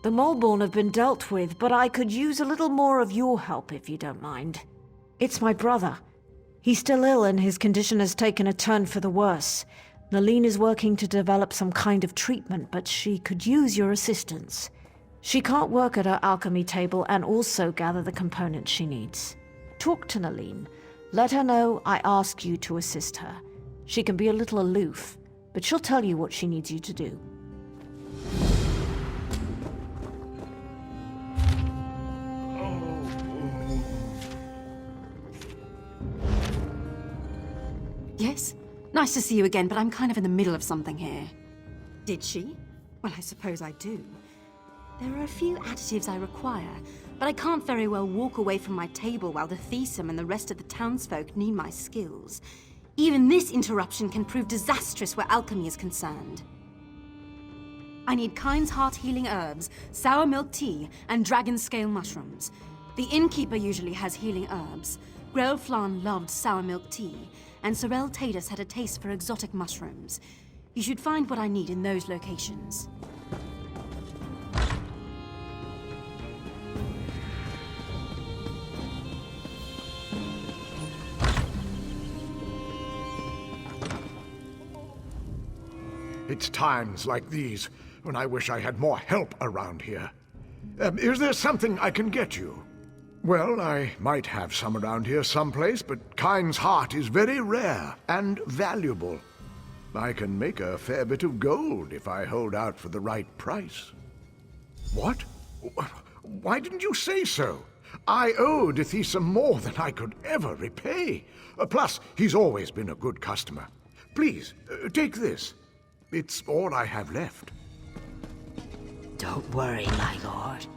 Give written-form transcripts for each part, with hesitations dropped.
The Moleborn have been dealt with, but I could use a little more of your help if you don't mind. It's my brother. He's still ill and his condition has taken a turn for the worse. Nalene is working to develop some kind of treatment, but she could use your assistance. She can't work at her alchemy table and also gather the components she needs. Talk to Nalene. Let her know I ask you to assist her. She can be a little aloof, but she'll tell you what she needs you to do. Yes? Nice to see you again, but I'm kind of in the middle of something here. Did she? Well, I suppose I do. There are a few additives I require, but I can't very well walk away from my table while the Thesum and the rest of the townsfolk need my skills. Even this interruption can prove disastrous where alchemy is concerned. I need Kind's Heart healing herbs, sour milk tea, and dragon scale mushrooms. The innkeeper usually has healing herbs. Grell Flan loved sour milk tea, and Sorel Tatus had a taste for exotic mushrooms. You should find what I need in those locations. It's times like these when I wish I had more help around here. Is there something I can get you? Well, I might have some around here someplace, but Kind's Heart is very rare and valuable. I can make a fair bit of gold if I hold out for the right price. What? Why didn't you say so? I owe Thesum more than I could ever repay. Plus, he's always been a good customer. Please, take this. It's all I have left. Don't worry, my lord.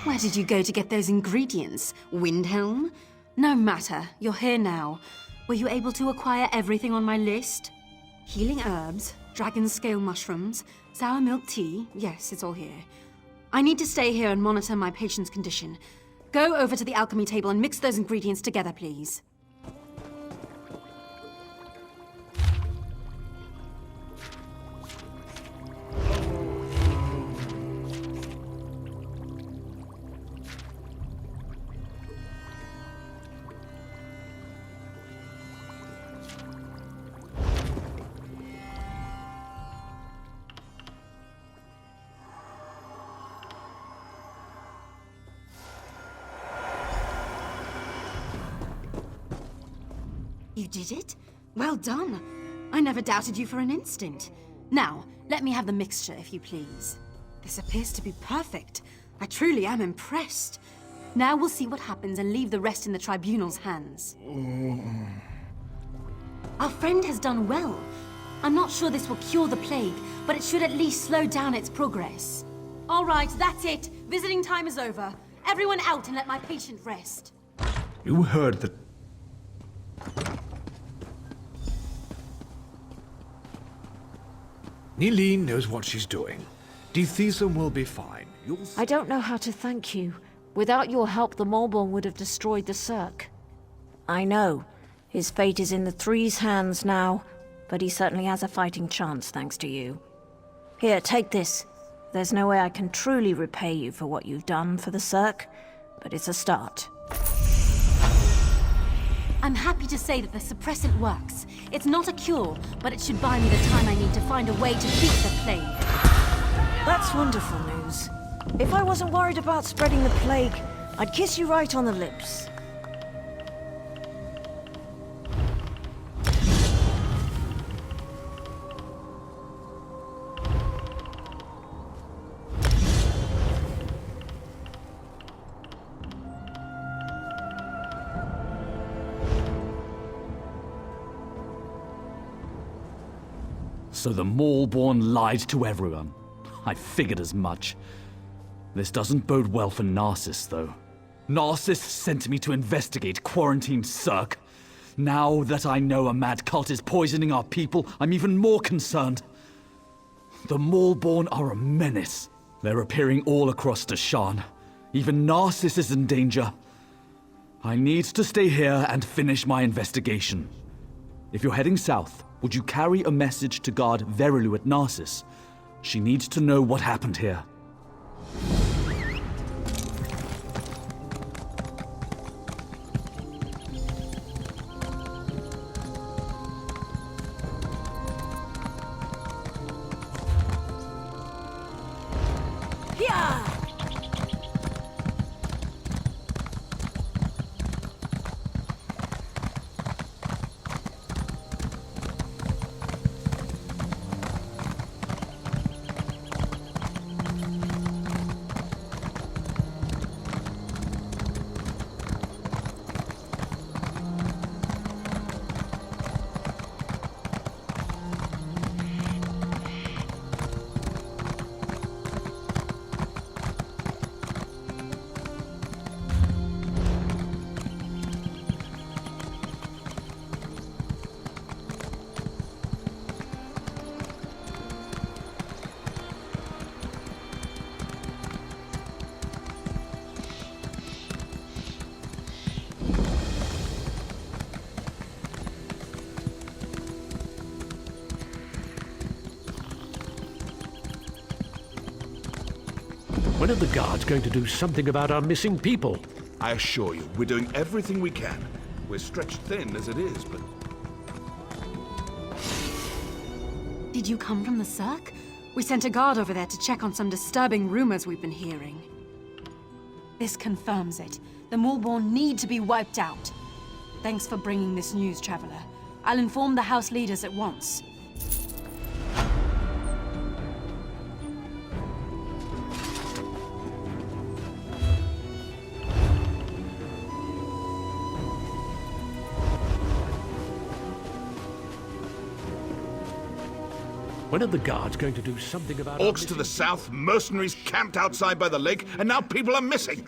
Where did you go to get those ingredients? Windhelm? No matter, you're here now. Were you able to acquire everything on my list? Healing herbs, dragon scale mushrooms, sour milk tea. Yes, it's all here. I need to stay here and monitor my patient's condition. Go over to the alchemy table and mix those ingredients together, please. You did it? Well done. I never doubted you for an instant. Now, let me have the mixture, if you please. This appears to be perfect. I truly am impressed. Now we'll see what happens and leave the rest in the Tribunal's hands. Our friend has done well. I'm not sure this will cure the plague, but it should at least slow down its progress. All right, that's it. Visiting time is over. Everyone out and let my patient rest. You heard the... Nileen knows what she's doing. Dithesa will be fine. You'll... I don't know how to thank you. Without your help, the Mulborn would have destroyed the Cirque. I know. His fate is in the Three's hands now, but he certainly has a fighting chance thanks to you. Here, take this. There's no way I can truly repay you for what you've done for the Cirque, but it's a start. I'm happy to say that the suppressant works. It's not a cure, but it should buy me the time I need to find a way to beat the plague. That's wonderful news. If I wasn't worried about spreading the plague, I'd kiss you right on the lips. So the Mulborn lied to everyone. I figured as much. This doesn't bode well for Narcissus, though. Narcissus sent me to investigate quarantined Cirque. Now that I know a mad cult is poisoning our people, I'm even more concerned. The Mulborn are a menace. They're appearing all across Deshan. Even Narcissus is in danger. I need to stay here and finish my investigation. If you're heading south, would you carry a message to guard Verilu at Narcissus? She needs to know what happened here. When are the guards going to do something about our missing people? I assure you, we're doing everything we can. We're stretched thin as it is, but... Did you come from the Cirque? We sent a guard over there to check on some disturbing rumors we've been hearing. This confirms it. The Mulborn need to be wiped out. Thanks for bringing this news, Traveler. I'll inform the House leaders at once. When are the guards going to do something about Orcs to the south, mercenaries camped outside by the lake, and now people are missing.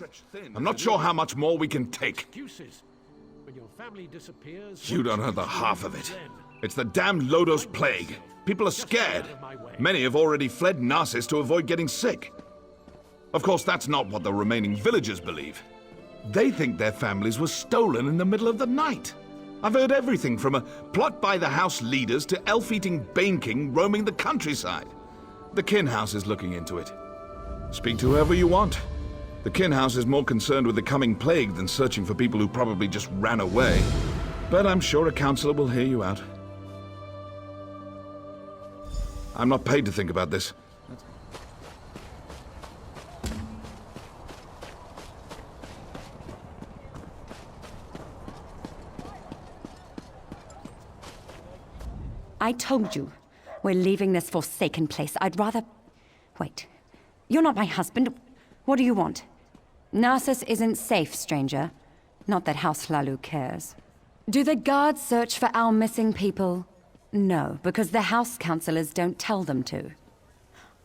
I'm not sure how much more we can take. excuses? When your family disappears... You don't know the half of it. It's the damn Llodos Plague. People are scared. Many have already fled Narcissus to avoid getting sick. Of course, that's not what the remaining villagers believe. They think their families were stolen in the middle of the night. I've heard everything from a plot by the house leaders to elf-eating Bane King roaming the countryside. The Kin House is looking into it. Speak to whoever you want. The Kin House is more concerned with the coming plague than searching for people who probably just ran away. But I'm sure a counselor will hear you out. I'm not paid to think about this. I told you, we're leaving this forsaken place. I'd rather... Wait. You're not my husband. What do you want? Narcissus isn't safe, stranger. Not that House Hlalu cares. Do the guards search for our missing people? No, because the house counselors don't tell them to.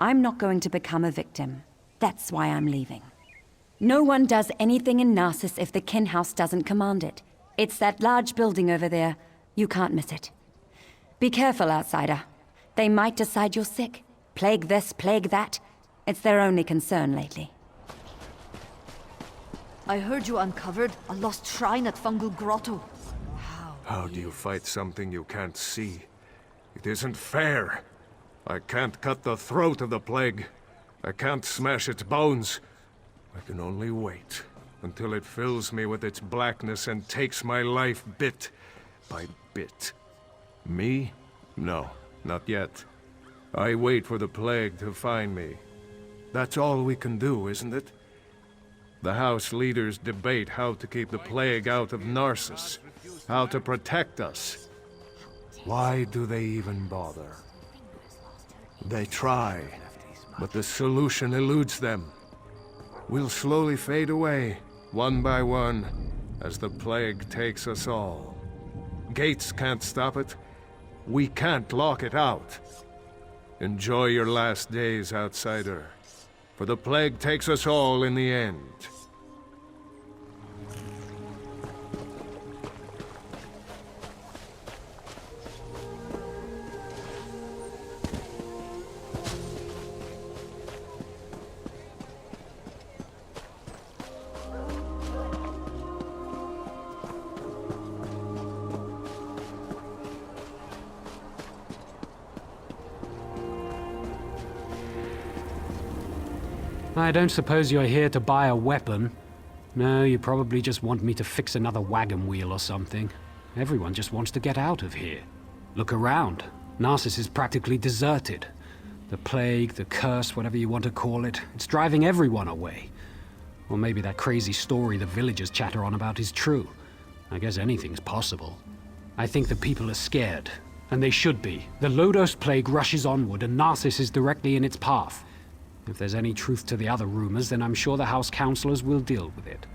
I'm not going to become a victim. That's why I'm leaving. No one does anything in Narcissus if the kin house doesn't command it. It's that large building over there. You can't miss it. Be careful, outsider. They might decide you're sick. Plague this, plague that. It's their only concern lately. I heard you uncovered a lost shrine at Fungal Grotto. How do you fight something you can't see? It isn't fair. I can't cut the throat of the plague. I can't smash its bones. I can only wait until it fills me with its blackness and takes my life bit by bit. Me? No, not yet. I wait for the plague to find me. That's all we can do, isn't it? The house leaders debate how to keep the plague out of Narcissus, how to protect us. Why do they even bother? They try, but the solution eludes them. We'll slowly fade away, one by one, as the plague takes us all. Gates can't stop it. We can't lock it out. Enjoy your last days, outsider, for the plague takes us all in the end. I don't suppose you're here to buy a weapon. No, you probably just want me to fix another wagon wheel or something. Everyone just wants to get out of here. Look around. Narcissus is practically deserted. The plague, the curse, whatever you want to call it, it's driving everyone away. Or maybe that crazy story the villagers chatter on about is true. I guess anything's possible. I think the people are scared, and they should be. The Llodos Plague rushes onward, and Narcissus is directly in its path. If there's any truth to the other rumors, then I'm sure the House Counselors will deal with it.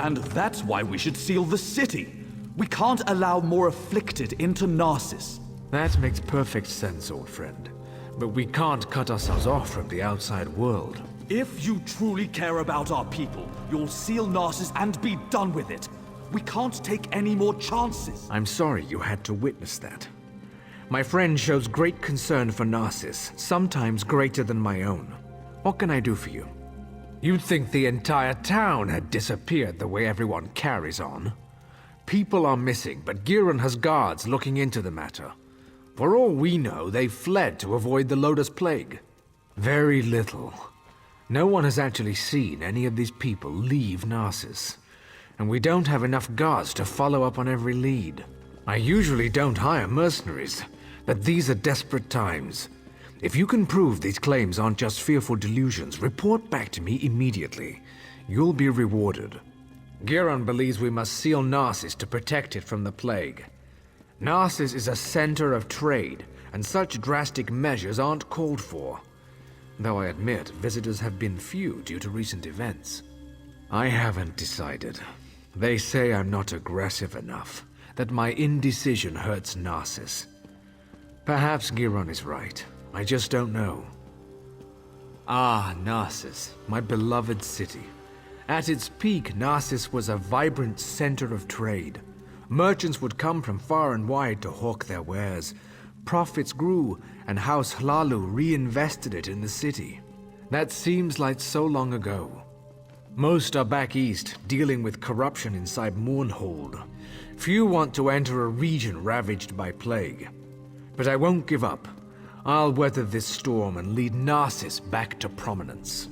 And that's why we should seal the city. We can't allow more afflicted into Narcissus. That makes perfect sense, old friend. But we can't cut ourselves off from the outside world. If you truly care about our people, you'll seal Narcissus and be done with it. We can't take any more chances. I'm sorry you had to witness that. My friend shows great concern for Narcissus, sometimes greater than my own. What can I do for you? You'd think the entire town had disappeared the way everyone carries on. People are missing, but Giron has guards looking into the matter. For all we know, they fled to avoid the Llodos Plague. Very little. No one has actually seen any of these people leave Narcissus. And we don't have enough guards to follow up on every lead. I usually don't hire mercenaries, but these are desperate times. If you can prove these claims aren't just fearful delusions, report back to me immediately. You'll be rewarded. Giron believes we must seal Narcissus to protect it from the plague. Narcissus is a center of trade, and such drastic measures aren't called for. Though I admit, visitors have been few due to recent events. I haven't decided. They say I'm not aggressive enough, that my indecision hurts Narcissus. Perhaps Giron is right. I just don't know. Ah, Narcissus, my beloved city. At its peak, Narcissus was a vibrant center of trade. Merchants would come from far and wide to hawk their wares. Profits grew, and House Hlalu reinvested it in the city. That seems like so long ago. Most are back east, dealing with corruption inside Mournhold. Few want to enter a region ravaged by plague. But I won't give up. I'll weather this storm and lead Narcissus back to prominence.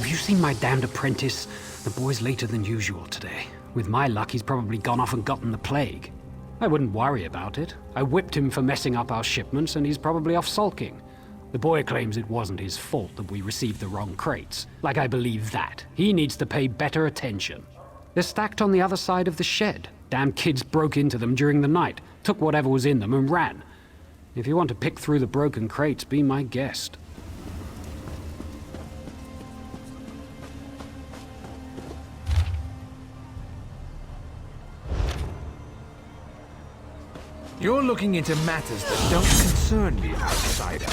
Have you seen my damned apprentice? The boy's later than usual today. With my luck, he's probably gone off and gotten the plague. I wouldn't worry about it. I whipped him for messing up our shipments, and he's probably off sulking. The boy claims it wasn't his fault that we received the wrong crates. Like I believe that. He needs to pay better attention. They're stacked on the other side of the shed. Damn kids broke into them during the night, took whatever was in them and ran. If you want to pick through the broken crates, be my guest. You're looking into matters that don't concern me, outsider.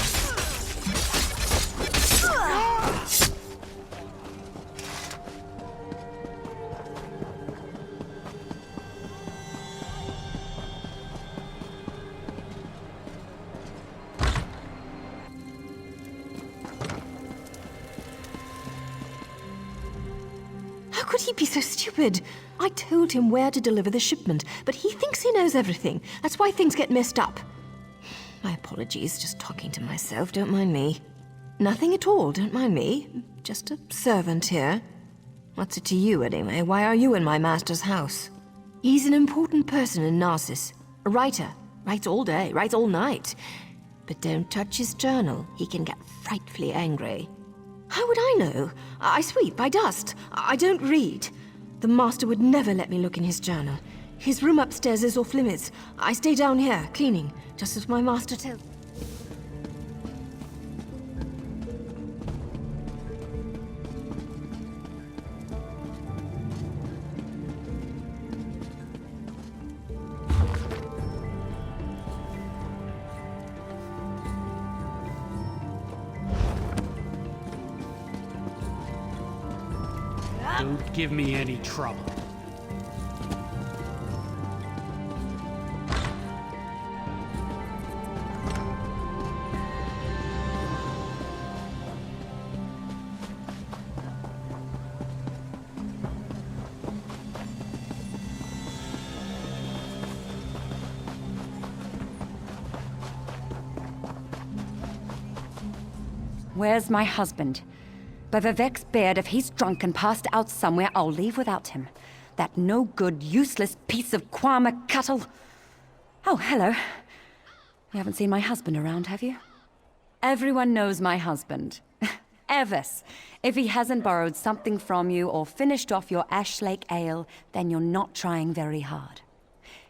How could he be so stupid? I told him where to deliver the shipment, but he thinks he knows everything. That's why things get messed up. My apologies, just talking to myself, don't mind me. Nothing at all, don't mind me. Just a servant here. What's it to you, anyway? Why are you in my master's house? He's an important person in Narcissus. A writer. Writes all day, writes all night. But don't touch his journal. He can get frightfully angry. How would I know? I sweep, I dust. I don't read. The master would never let me look in his journal. His room upstairs is off limits. I stay down here, cleaning, just as my master tells. Don't give me any trouble. Where's my husband? By Vivek's beard, if he's drunk and passed out somewhere, I'll leave without him. That no-good, useless piece of Kwama cattle. Oh, hello. You haven't seen my husband around, have you? Everyone knows my husband. Evis. If he hasn't borrowed something from you or finished off your Ash Lake ale, then you're not trying very hard.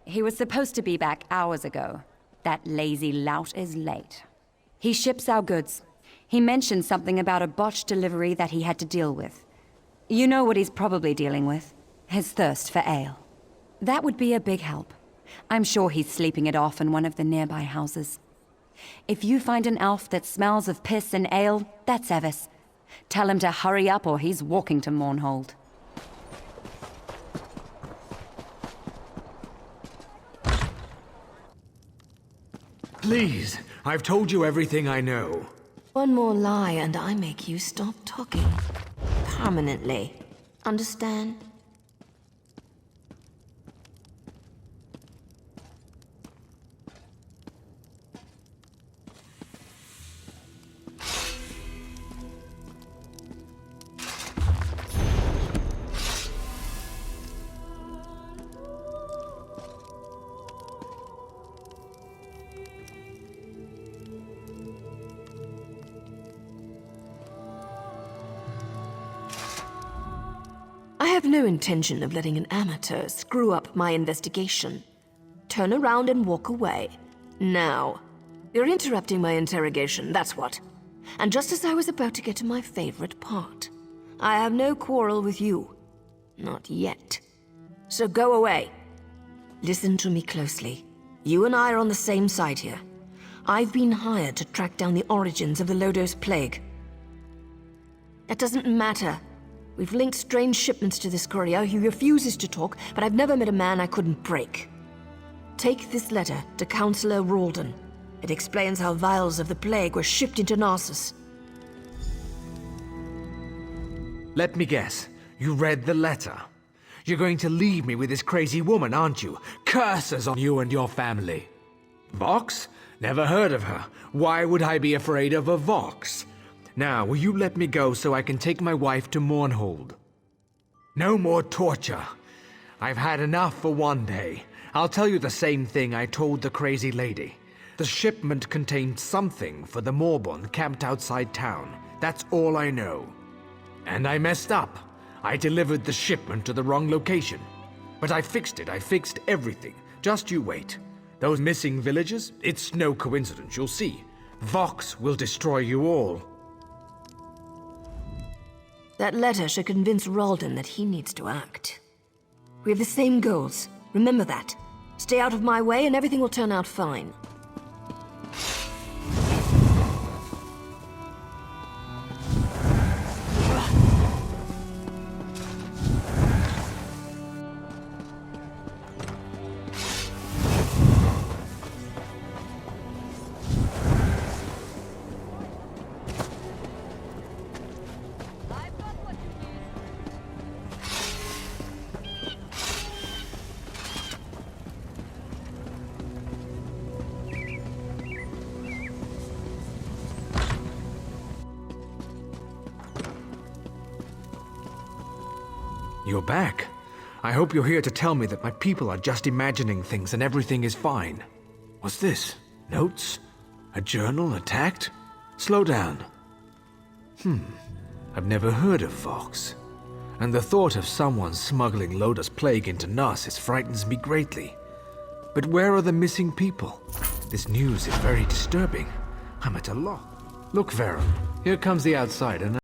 He was supposed to be back hours ago. That lazy lout is late. He ships our goods. He mentioned something about a botched delivery that he had to deal with. You know what he's probably dealing with. His thirst for ale. That would be a big help. I'm sure he's sleeping it off in one of the nearby houses. If you find an elf that smells of piss and ale, that's Evis. Tell him to hurry up or he's walking to Mournhold. Please, I've told you everything I know. One more lie and I make you stop talking. Permanently. Understand? I have no intention of letting an amateur screw up my investigation. Turn around and walk away. Now. You're interrupting my interrogation, that's what. And just as I was about to get to my favorite part. I have no quarrel with you. Not yet. So go away. Listen to me closely. You and I are on the same side here. I've been hired to track down the origins of the Llodos Plague. That doesn't matter. We've linked strange shipments to this courier. He refuses to talk, but I've never met a man I couldn't break. Take this letter to Councillor Ralden. It explains how vials of the plague were shipped into Narcissus. Let me guess. You read the letter. You're going to leave me with this crazy woman, aren't you? Curses on you and your family. Vox? Never heard of her. Why would I be afraid of a Vox? Now, will you let me go so I can take my wife to Mournhold? No more torture. I've had enough for one day. I'll tell you the same thing I told the crazy lady. The shipment contained something for the Morborn camped outside town. That's all I know. And I messed up. I delivered the shipment to the wrong location. But I fixed it. I fixed everything. Just you wait. Those missing villagers? It's no coincidence, you'll see. Vox will destroy you all. That letter should convince Ralden that he needs to act. We have the same goals. Remember that. Stay out of my way and everything will turn out fine. You're back. I hope you're here to tell me that my people are just imagining things and everything is fine. What's this? Notes? A journal attacked? Slow down. I've never heard of Vox. And the thought of someone smuggling Llodos Plague into Narcissus frightens me greatly. But where are the missing people? This news is very disturbing. I'm at a loss. Look, Varen, here comes the outsider.